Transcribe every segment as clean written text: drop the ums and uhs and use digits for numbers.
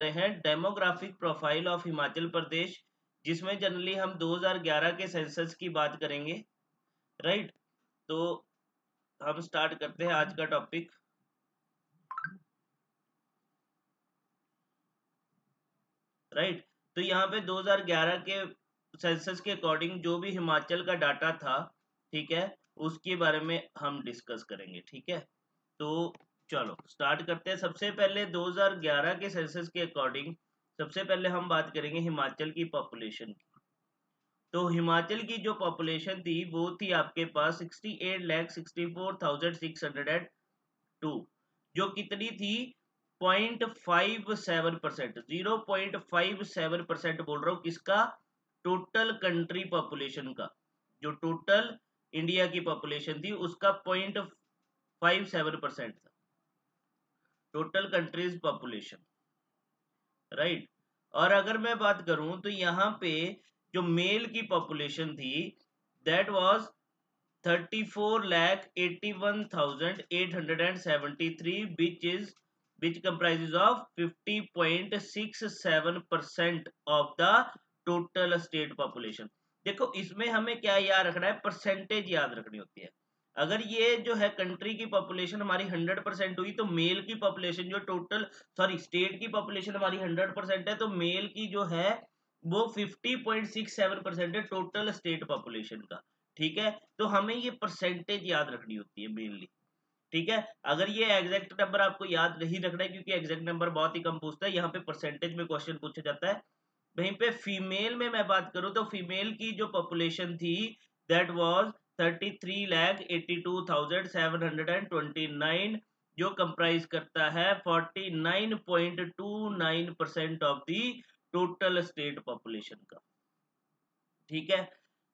हैं demographic profile of Himachal Pradesh, जिसमें generally हम 2011 के सेंसस की बात करेंगे। राइट, तो हम स्टार्ट करते हैं आज का टॉपिक। राइट, तो यहाँ पे 2011 के सेंसस के अकॉर्डिंग जो भी हिमाचल का डाटा था, ठीक है, उसके बारे में हम डिस्कस करेंगे। ठीक है, तो चलो स्टार्ट करते हैं। सबसे पहले 2011 के सेंसस के अकॉर्डिंग सबसे पहले हम बात करेंगे हिमाचल की पॉपुलेशन की। तो हिमाचल की जो पॉपुलेशन थी वो थी आपके पास 68,64,602, जो कितनी थी 0.57%, 0.57% बोल रहा हूँ किसका, टोटल कंट्री पॉपुलेशन का। जो टोटल इंडिया की पॉपुलेशन थी उसका 0.57% था टोटल कंट्रीज पॉपुलेशन। राइट, और अगर मैं बात करूं तो यहाँ पे जो मेल की पॉपुलेशन थी that was 34,81,873, which comprises of 50.67% of the total state population। देखो इसमें हमें क्या याद रखना है, परसेंटेज याद रखनी होती है। अगर ये जो है कंट्री की पॉपुलेशन हमारी 100% हुई तो मेल की पॉपुलेशन जो टोटल, सॉरी स्टेट की पॉपुलेशन हमारी 100% है, तो मेल की जो है वो 50.67% है टोटल स्टेट पॉपुलेशन का। ठीक है, तो हमें ये परसेंटेज याद रखनी होती है मेनली। ठीक है, अगर ये एग्जैक्ट नंबर आपको याद नहीं रखना है क्योंकि एग्जैक्ट नंबर बहुत ही कम पूछता है, यहाँ पे परसेंटेज में क्वेश्चन पूछा जाता है। वहीं पे फीमेल में मैं बात करूं तो फीमेल की जो पॉपुलेशन थी दैट वाज 33,82,729, जो कंप्राइज करता है 49.29% of the total state population का। ठीक है,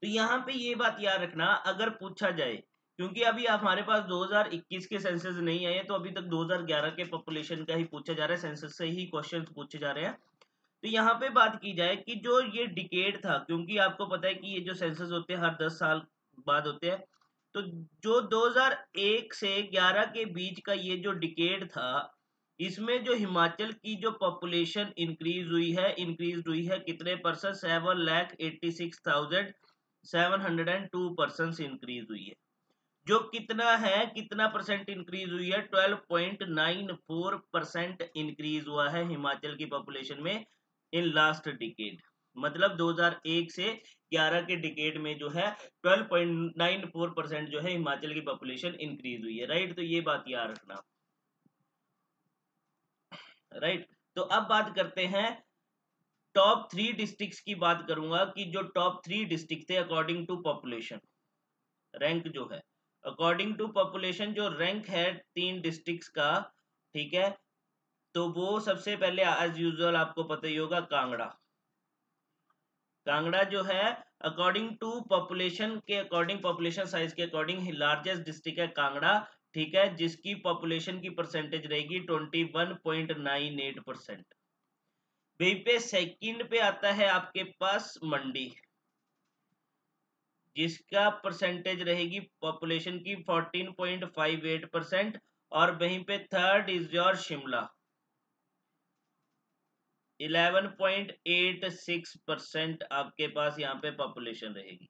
तो यहाँ पे ये बात याद रखना अगर पूछा जाए, क्योंकि अभी हमारे पास 2021 के सेंसस नहीं आए, तो अभी तक 2011 के पॉपुलेशन का ही पूछा जा रहा है, सेंसस से ही क्वेश्चंस पूछे जा रहे हैं। तो यहाँ पे बात की जाए कि जो ये डिकेड था, क्योंकि आपको पता है कि ये जो सेंसस होते हैं हर 10 साल बाद होते हैं, तो जो 2001 से 11 के बीच का ये जो डिकेड था, इसमें जो हिमाचल की जो पॉपुलेशन इंक्रीज हुई है कितने परसेंट, 7,86,702 इंक्रीज हुई है। जो कितना परसेंट इंक्रीज हुई है, 12.94% इंक्रीज हुआ है हिमाचल की पॉपुलेशन में इन लास्ट डिकेड। मतलब 2001 से 11 के डिकेड में जो है 12.94% जो है हिमाचल की पॉपुलेशन इंक्रीज हुई है। राइट, तो ये बात याद रखना। राइट, तो अब बात करते हैं टॉप 3 डिस्ट्रिक्ट्स की। बात करूंगा कि जो टॉप 3 डिस्ट्रिक्ट थे अकॉर्डिंग टू पॉपुलेशन, रैंक जो है अकॉर्डिंग टू पॉपुलेशन, जो रैंक है 3 डिस्ट्रिक्ट्स का। ठीक है, तो वो सबसे पहले एज यूजुअल आपको पता ही होगा कांगड़ा। कांगड़ा जो है अकॉर्डिंग टू पॉपुलेशन के अकॉर्डिंग, पॉपुलेशन साइज के अकॉर्डिंग लार्जेस्ट डिस्ट्रिक्ट है कांगड़ा। ठीक है, जिसकी पॉपुलेशन की परसेंटेज रहेगी 21.98%। वहीं पे सेकंड पे आता है आपके पास मंडी, जिसका परसेंटेज रहेगी पॉपुलेशन की 14.58%। और वहीं पे थर्ड इज योर शिमला, 11.86% आपके पास यहाँ पे पॉपुलेशन रहेगी।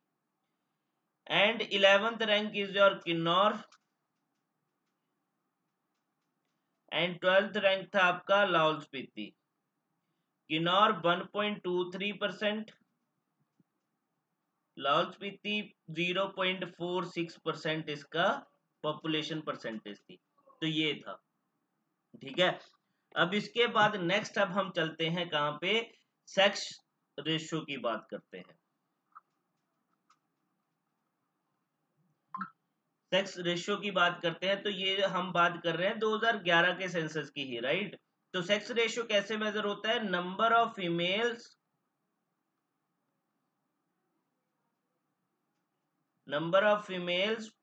And 11th rank is your Kinnaur, and 12th rank था आपका लाहौल स्पीति। किन्नौर 1.23%, लाहौल स्पीति 0.46% इसका पॉपुलेशन परसेंटेज थी। तो ये था। ठीक है, अब इसके बाद नेक्स्ट अब हम चलते हैं कहां पे, सेक्स रेशियो की बात करते हैं। सेक्स रेशियो की बात करते हैं, तो ये हम बात कर रहे हैं 2011 के सेंसस की ही। राइट, तो सेक्स रेशियो कैसे मेजर होता है, नंबर ऑफ फीमेल्स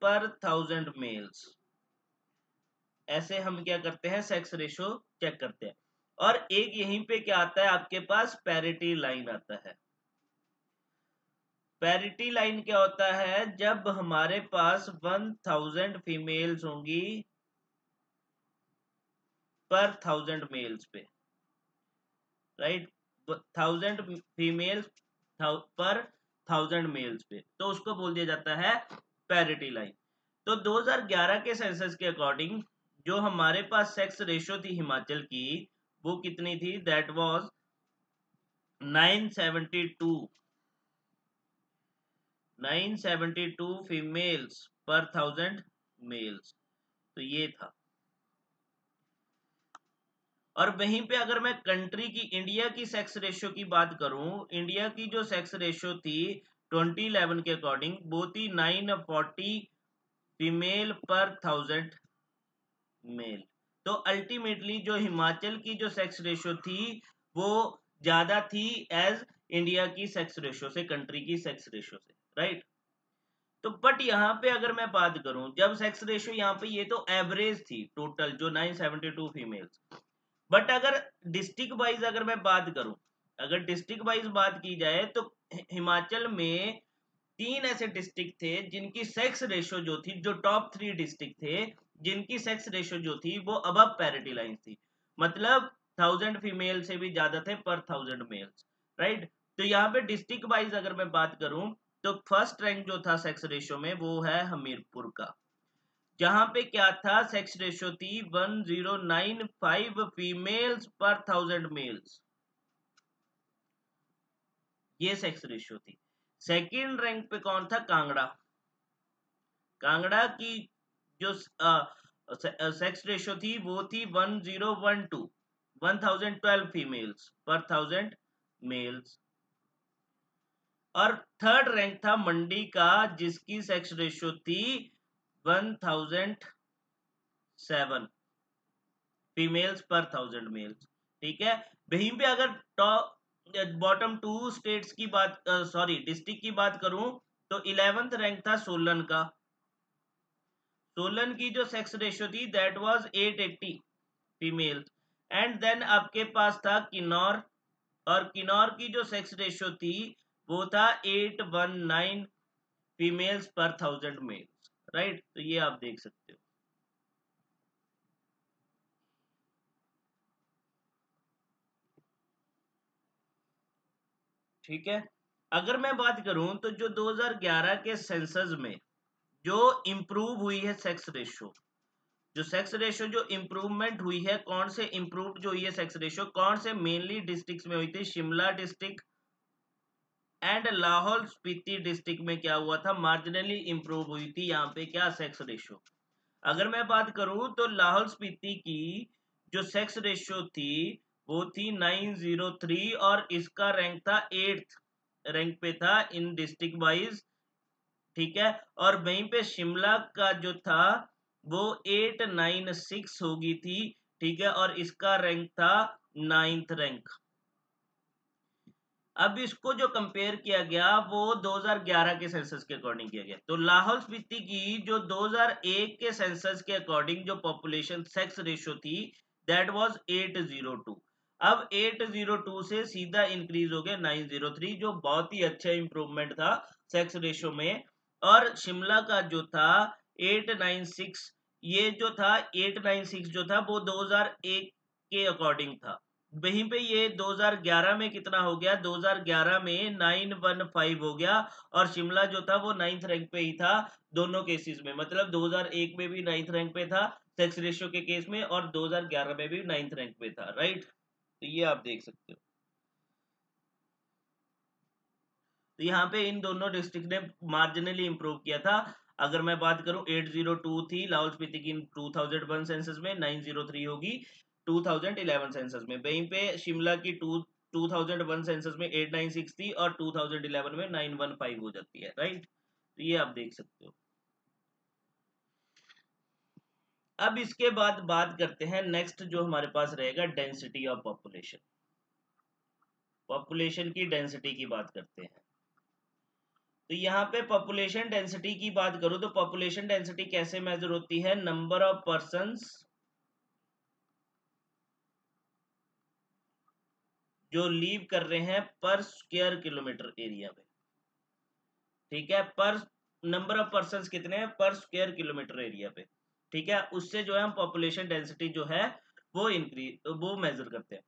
पर 1000 मेल्स, ऐसे हम क्या करते हैं, सेक्स रेशियो चेक करते हैं। और एक यहीं पे क्या आता है आपके पास, पैरिटी लाइन आता है। पैरिटी लाइन क्या होता है, जब हमारे पास 1000 फीमेल्स होंगी पर 1000 मेल्स पे, राइट, 1000 फीमेल्स पर 1000 मेल्स पे, तो उसको बोल दिया जाता है पैरिटी लाइन। तो 2011 के सेंसस के अकॉर्डिंग जो हमारे पास सेक्स रेशियो थी हिमाचल की, वो कितनी थी? दैट वाज 972 फीमेल्स पर 1000 मेल्स, तो ये था। और वहीं पे अगर मैं कंट्री की, इंडिया की सेक्स रेशियो की बात करूं, इंडिया की जो सेक्स रेशियो थी 2011 के अकॉर्डिंग वो थी 940 फीमेल पर 1000 मेल। तो अल्टीमेटली जो हिमाचल की जो सेक्स रेशियो थी वो ज्यादा थी एज इंडिया की सेक्स रेशियो से, कंट्री की सेक्स रेशियो से, राइट। तो बट यहाँ पे अगर मैं बात करूं, जब सेक्स रेशियो यहाँ पे, ये तो एवरेज थी टोटल जो 972 फीमेल्स, बट अगर डिस्ट्रिक्ट वाइज अगर मैं बात करूं, अगर डिस्ट्रिक्ट वाइज बात की जाए तो हिमाचल में 3 ऐसे डिस्ट्रिक्ट थे जिनकी सेक्स रेशियो जो थी, जो टॉप 3 डिस्ट्रिक्ट थे जिनकी सेक्स रेशियो जो थी वो अबव पैरिटी लाइन थी, मतलब 1000 फीमेल से भी ज्यादा थे पर 1000 मेल्स, राइट। तो यहाँ पे डिस्ट्रिक्ट वाइज अगर मैं बात करूं तो फर्स्ट रैंक जो था सेक्स रेशियो में वो है हमीरपुर का, जहां पे क्या था, सेक्स रेशियो थी 1095 फीमेल्स पर 1000 मेल्स, ये सेक्स रेशियो थी। सेकंड रैंक पे कौन था? कांगड़ा। कांगड़ा की जो सेक्स रेशियो थी वो थी 1012 फीमेल्स पर 1000 मेल्स। और थर्ड रैंक था मंडी का, जिसकी सेक्स रेशियो थी 1007 फीमेल्स पर 1000 मेल्स, ठीक है। वहीं पे अगर टॉप बॉटम 2 स्टेट्स की बात, सॉरी डिस्ट्रिक्ट की बात करूं तो 11th रैंक था सोलन का। सोलन की जो सेक्स रेशियो थी that was 880 female. And then आपके पास था किन्नौर, और किन्नौर की जो सेक्स रेशियो थी वो था 819 फीमेल्स पर 1000 मेल्स, राइट। तो ये आप देख सकते हो, ठीक है। अगर मैं बात करूं तो जो 2011 के सेंसस में जो इंप्रूव हुई है सेक्स रेशियो, जो सेक्स रेशियो जो इंप्रूवमेंट हुई है, कौन से इंप्रूव जो हुई है सेक्स रेशियो, कौन से मेनली डिस्ट्रिक्ट्स में हुई थी? Shimla district and Lahaul Spiti district में क्या हुआ था? मार्जिनली इंप्रूव हुई थी यहाँ पे क्या, सेक्स रेशियो। अगर मैं बात करूं तो लाहौल स्पीति की जो सेक्स रेशियो थी वो थी 903, और इसका रैंक था 8th रैंक पे था इन डिस्ट्रिक्ट वाइज, ठीक है। और वहीं पे शिमला का जो था वो 896 होगी थी, ठीक है, और इसका रैंक था 9th रैंक। अब इसको जो कंपेयर किया गया वो 2011 के सेंसस के अकॉर्डिंग किया गया, तो लाहौल स्पीति की जो 2001 के सेंसस के अकॉर्डिंग जो पॉपुलेशन सेक्स रेशियो थी दैट वाज 802। अब 802 से सीधा इंक्रीज हो गया 903, जो बहुत ही अच्छा इंप्रूवमेंट था सेक्स रेशियो में। और शिमला का जो था 896, ये जो था 896 जो था वो 2001 के अकॉर्डिंग था। वहीं पे ये 2011 में कितना हो गया? 2011 में 915 हो गया, और शिमला जो था वो 9th रैंक पे ही था दोनों केसेस में, मतलब 2001 में भी 9th रैंक पे था सेक्स रेशियो के केस में, और 2011 में भी 9th रैंक पे था, राइट। तो ये आप देख सकते हो। तो यहाँ पे इन दोनों डिस्ट्रिक्ट ने मार्जिनली इंप्रूव किया था। अगर मैं बात करूं 802 थी लाहौल स्पीति की 2001 सेंसस में, 903 होगी 2011 सेंसस में। वहीं पे शिमला की 2001 सेंसस में 896 थी, और 2011 में 915 हो जाती है, राइट। तो ये आप देख सकते हो। अब इसके बाद बात करते हैं नेक्स्ट जो हमारे पास रहेगा, डेंसिटी ऑफ पॉपुलेशन। पॉपुलेशन की डेंसिटी की बात करते हैं। तो यहाँ पे पॉपुलेशन डेंसिटी की बात करूं तो पॉपुलेशन डेंसिटी कैसे मेजर होती है? नंबर ऑफ पर्संस जो लीव कर रहे हैं पर स्क्वायर किलोमीटर एरिया में, ठीक है। पर नंबर ऑफ पर्संस कितने हैं पर स्क्वायर किलोमीटर एरिया पे, ठीक है। उससे जो है हम पॉपुलेशन डेंसिटी जो है वो इंक्रीज, वो मेजर करते हैं।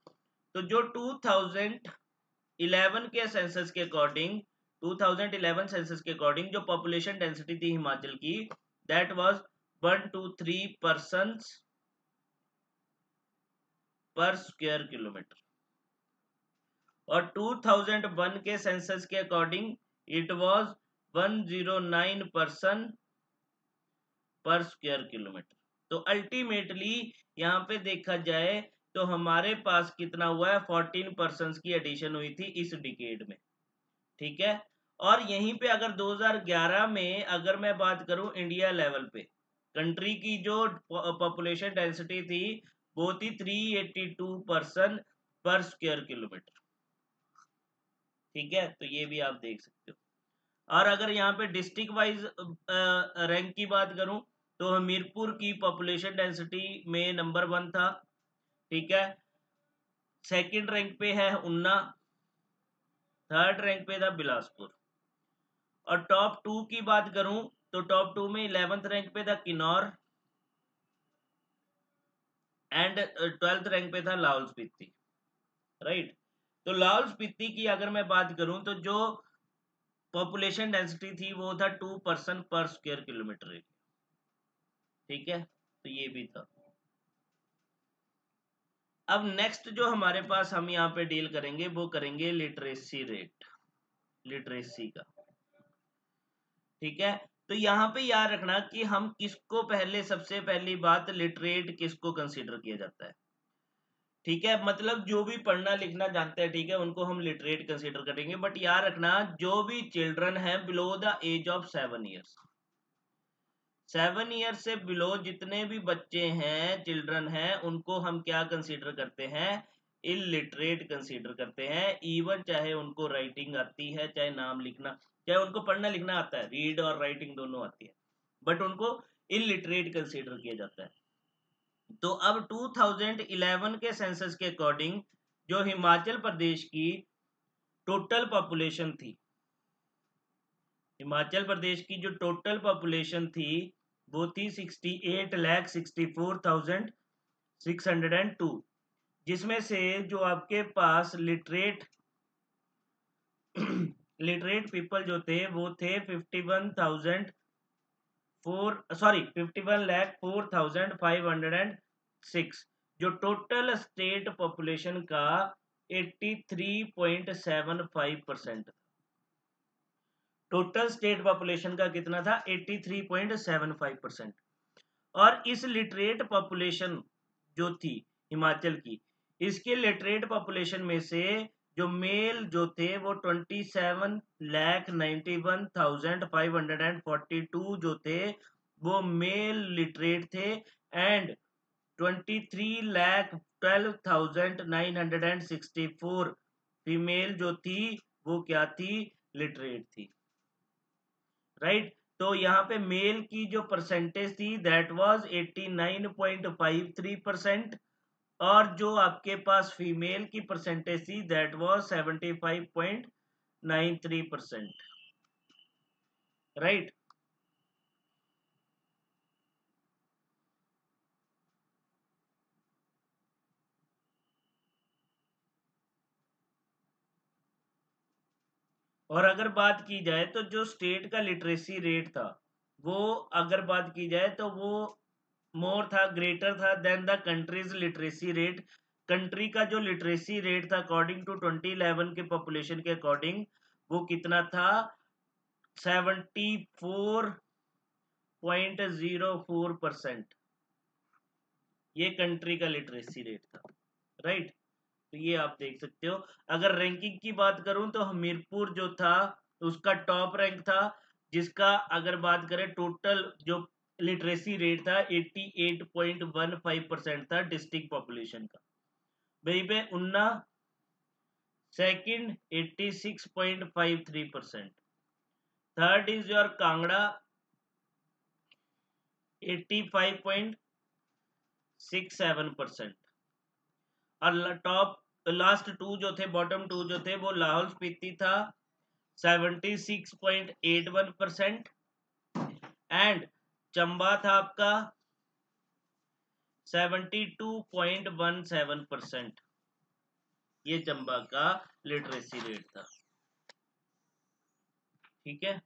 तो जो 2011 के सेंसस के अकॉर्डिंग 2011 सेंसस के अकॉर्डिंग जो पॉपुलेशन डेंसिटी थी हिमाचल की, दैट वाज 123 पर्सन्स पर स्क्वायर किलोमीटर, और 2001 के सेंसस के अकॉर्डिंग इट वाज 109 पर्सन पर स्क्वायर किलोमीटर। तो अल्टीमेटली यहाँ पे देखा जाए तो हमारे पास कितना हुआ है, 14 पर्सन की एडिशन हुई थी इस डिकेड में, ठीक है। और यहीं पे अगर 2011 में अगर मैं बात करूं इंडिया लेवल पे, कंट्री की जो पॉपुलेशन डेंसिटी थी वो थी 382 पर्सन पर स्क्वायर किलोमीटर, ठीक है। तो ये भी आप देख सकते हो। और अगर यहाँ पे डिस्ट्रिक्ट वाइज रैंक की बात करूं तो हमीरपुर की पॉपुलेशन डेंसिटी में नंबर 1 था, ठीक है। सेकंड रैंक पे है उन्ना, थर्ड रैंक पे था बिलासपुर। और टॉप 2 की बात करूं तो टॉप 2 में 11th रैंक पे था किन्नौर, एंड 12th रैंक पे था लाहौल स्पीति, राइट। तो लाहौल स्पीति की अगर मैं बात करूं तो जो पॉपुलेशन डेंसिटी थी वो था 2 पर्सन पर स्क्वायर किलोमीटर, ठीक है। तो ये भी था। अब नेक्स्ट जो हमारे पास हम यहाँ पे डील करेंगे वो करेंगे लिटरेसी रेट, लिटरेसी का, ठीक है। तो यहाँ पे याद रखना कि हम किसको पहले, सबसे पहली बात लिटरेट किसको कंसीडर किया जाता है, ठीक है। मतलब जो भी पढ़ना लिखना जानते हैं, ठीक है, उनको हम लिटरेट कंसीडर करेंगे। बट याद रखना जो भी चिल्ड्रन है below the age of 7 years, 7 year से बिलो जितने भी बच्चे हैं, चिल्ड्रन हैं, उनको हम क्या कंसीडर करते हैं, इलिटरेट कंसीडर करते हैं। इवन चाहे उनको राइटिंग आती है, चाहे नाम लिखना, चाहे उनको पढ़ना लिखना आता है, रीड और राइटिंग दोनों आती है, बट उनको इलिटरेट कंसीडर किया जाता है। तो अब 2011 के सेंसस के अकॉर्डिंग जो हिमाचल प्रदेश की टोटल पॉपुलेशन थी, हिमाचल प्रदेश की जो टोटल पॉपुलेशन थी वो थी 68,64,602, जिसमें से जो आपके पास लिटरेट लिटरेट पीपल जो थे वो थे 51,4,6, जो टोटल स्टेट पॉपुलेशन का 83.75%, टोटल स्टेट पॉपुलेशन का कितना था, 83.75%। और इस लिटरेट पॉपुलेशन जो थी हिमाचल की, इसके लिटरेट पॉपुलेशन में से जो मेल जो थे वो 27,91,542 जो थे वो मेल लिटरेट थे, एंड 23,12,964 फीमेल जो थी वो क्या थी, लिटरेट थी, राइट। तो यहाँ पे मेल की जो परसेंटेज थी दैट वाज 89.53%, और जो आपके पास फीमेल की परसेंटेज थी दैट वाज 75.93%, राइट। और अगर बात की जाए तो जो स्टेट का लिटरेसी रेट था वो, अगर बात की जाए तो वो मोर था, ग्रेटर था than the country's literacy rate. Country का जो लिटरेसी रेट था अकॉर्डिंग टू 2011 के पॉपुलेशन के अकॉर्डिंग वो कितना था, 74.04%, ये कंट्री का लिटरेसी रेट था, राइट। तो ये आप देख सकते हो। अगर रैंकिंग की बात करूं तो हमीरपुर जो था उसका टॉप रैंक था, जिसका अगर बात करें टोटल जो लिटरेसी रेट था 88.15% था डिस्ट्रिक्ट पॉपुलेशन का। वहीं पे उन्ना second 86.53%, third is your Kangra 85.67%, और टॉप लास्ट 2 जो थे, बॉटम 2 जो थे वो लाहौल स्पीति था 76.81%, एंड चंबा था आपका 72.17%, ये चंबा का लिटरेसी रेट था। ठीक है,